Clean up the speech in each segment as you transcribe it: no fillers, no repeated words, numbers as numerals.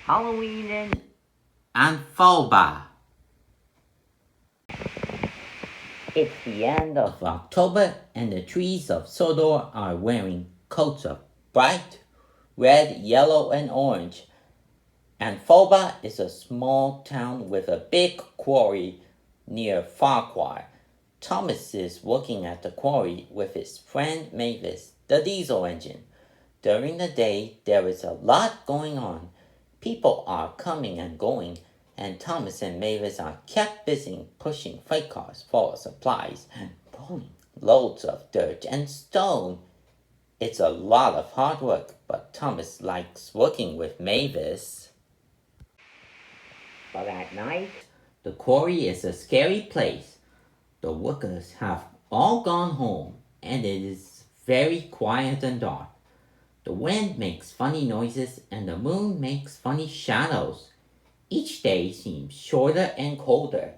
Halloween in Anopha. It's the end of October and the trees of Sodor are wearing coats of bright red, yellow, and orange. Anopha is a small town with a big quarry near Farquhar. Thomas is working at the quarry with his friend Mavis, the diesel engine. During the day, there is a lot going on. People are coming and going, and Thomas and Mavis are kept busy pushing freight cars full of supplies and pulling loads of dirt and stone. It's a lot of hard work, but Thomas likes working with Mavis. But at night, the quarry is a scary place. The workers have all gone home, and it is very quiet and dark. The wind makes funny noises, and the moon makes funny shadows. Each day seems shorter and colder.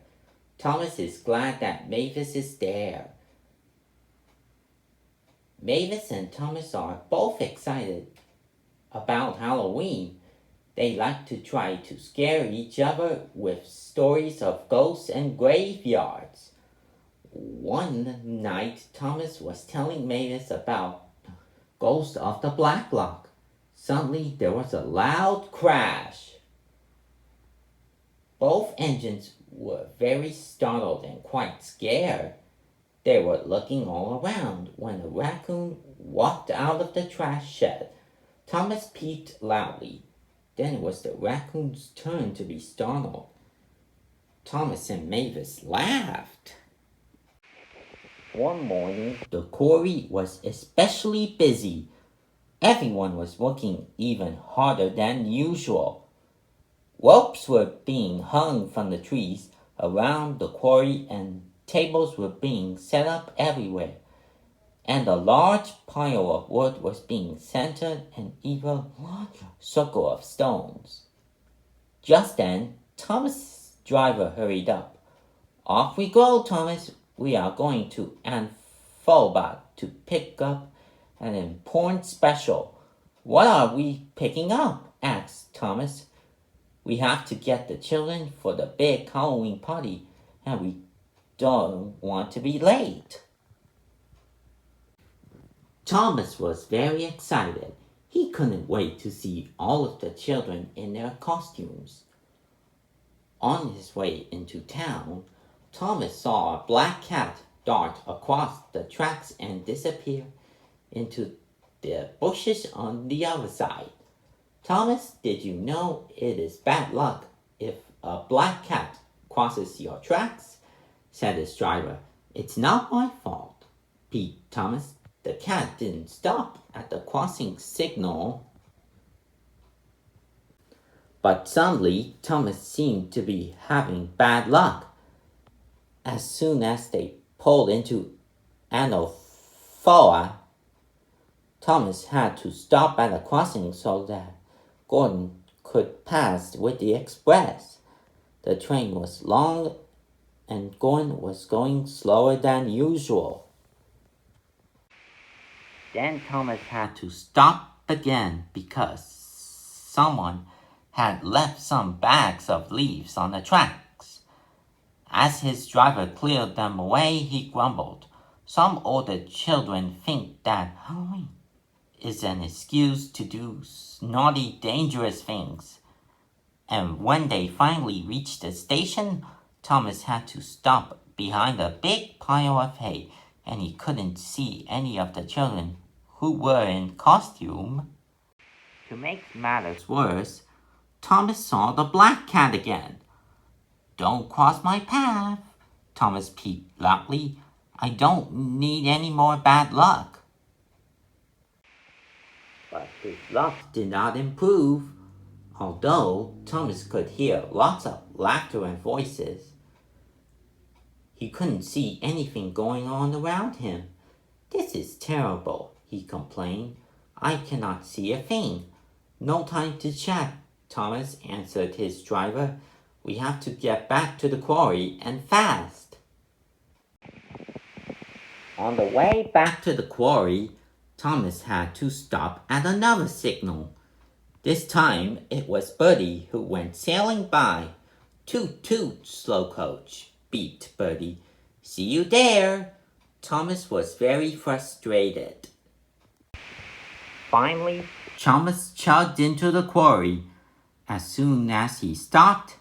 Thomas is glad that Mavis is there. Mavis and Thomas are both excited about Halloween. They like to try to scare each other with stories of ghosts and graveyards. One night, Thomas was telling Mavis about the ghost of the Black Lock. Suddenly, there was a loud crash. Both engines were very startled and quite scared. They were looking all around when a raccoon walked out of the trash shed. Thomas peeped loudly. Then it was the raccoon's turn to be startled. Thomas and Mavis laughed. One morning, the quarry was especially busy. Everyone was working even harder than usual. Ropes were being hung from the trees around the quarry, and tables were being set up everywhere. And a large pile of wood was being centered in even larger circle of stones. Just then, Thomas' driver hurried up. "Off we go, Thomas. We are going to Anopha to pick up an important special." "What are we picking up?" asked Thomas. "We have to get the children for the big Halloween party, and we don't want to be late." Thomas was very excited. He couldn't wait to see all of the children in their costumes. On his way into town, Thomas saw a black cat dart across the tracks and disappear into the bushes on the other side. "Thomas, did you know it is bad luck if a black cat crosses your tracks?" said his driver. "It's not my fault," peeped Thomas. "The cat didn't stop at the crossing signal." But suddenly, Thomas seemed to be having bad luck. As soon as they pulled into Anopha, Thomas had to stop at a crossing so that Gordon could pass with the express. The train was long and Gordon was going slower than usual. Then Thomas had to stop again because someone had left some bags of leaves on the tracks. As his driver cleared them away, he grumbled. "Some older children think that Halloween is an excuse to do naughty, dangerous things." And when they finally reached the station, Thomas had to stop behind a big pile of hay, and he couldn't see any of the children who were in costume. To make matters worse, Thomas saw the black cat again. "Don't cross my path," Thomas peeped loudly. "I don't need any more bad luck." But his luck did not improve. Although Thomas could hear lots of laughter and voices, he couldn't see anything going on around him. "This is terrible," he complained. "I cannot see a thing." "No time to chat," Thomas answered his driver. "We have to get back to the quarry, and fast." On the way back to the quarry, Thomas had to stop at another signal. This time it was Bertie who went sailing by. Toot toot, slow coach, beeped Bertie. See you there. Thomas was very frustrated. Finally, Thomas chugged into the quarry. As soon as he stopped,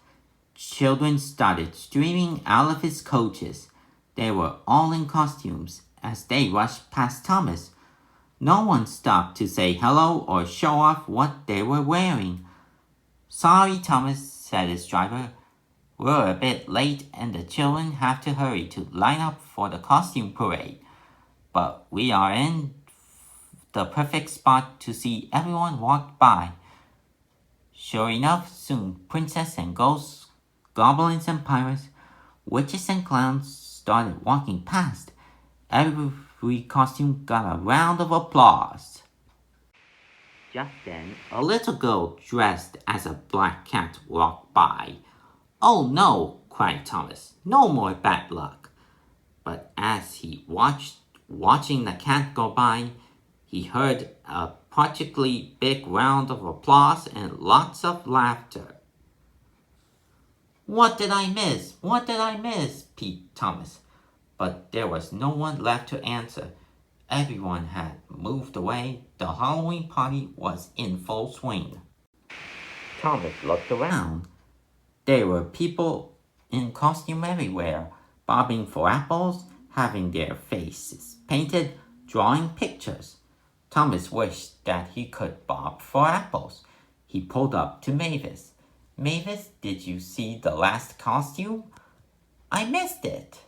children started streaming out of his coaches. They were all in costumes as they rushed past Thomas. No one stopped to say hello or show off what they were wearing. Sorry, Thomas, said his driver. We're a bit late and the children have to hurry to line up for the costume parade. But we are in the perfect spot to see everyone walk by. Sure enough, soon princess and ghosts, goblins and pirates, witches and clowns started walking past. Every costume got a round of applause. Just then, a little girl dressed as a black cat walked by. Oh no, cried Thomas, no more bad luck. But as he watching the cat go by, he heard a particularly big round of applause and lots of laughter. What did I miss? What did I miss? Peeped Thomas. But there was no one left to answer. Everyone had moved away. The Halloween party was in full swing. Thomas looked around. There were people in costume everywhere, bobbing for apples, having their faces painted, drawing pictures. Thomas wished that he could bob for apples. He pulled up to Mavis. Mavis, did you see the last costume? I missed it.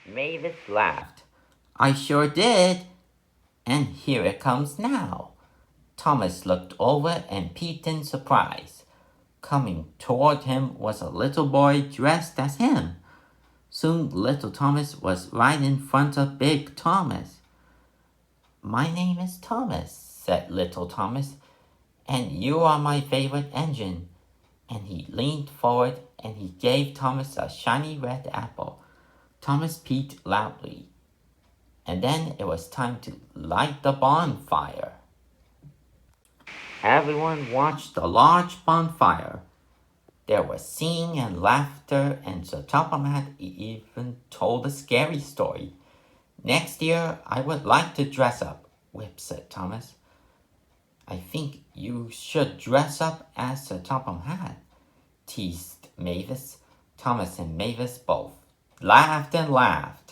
Mavis laughed. I sure did. And here it comes now. Thomas looked over and peeped in surprise. Coming toward him was a little boy dressed as him. Soon little Thomas was right in front of big Thomas. My name is Thomas, said little Thomas, and you are my favorite engine. And he leaned forward and he gave Thomas a shiny red apple. Thomas peeped loudly. And then it was time to light the bonfire. Everyone watched the large bonfire. There was singing and laughter, and Sir Topham had even told a scary story. Next year, I would like to dress up, Whip said Thomas. I think you should dress up as Sir Topham had, teased Mavis. Thomas and Mavis both laughed and laughed.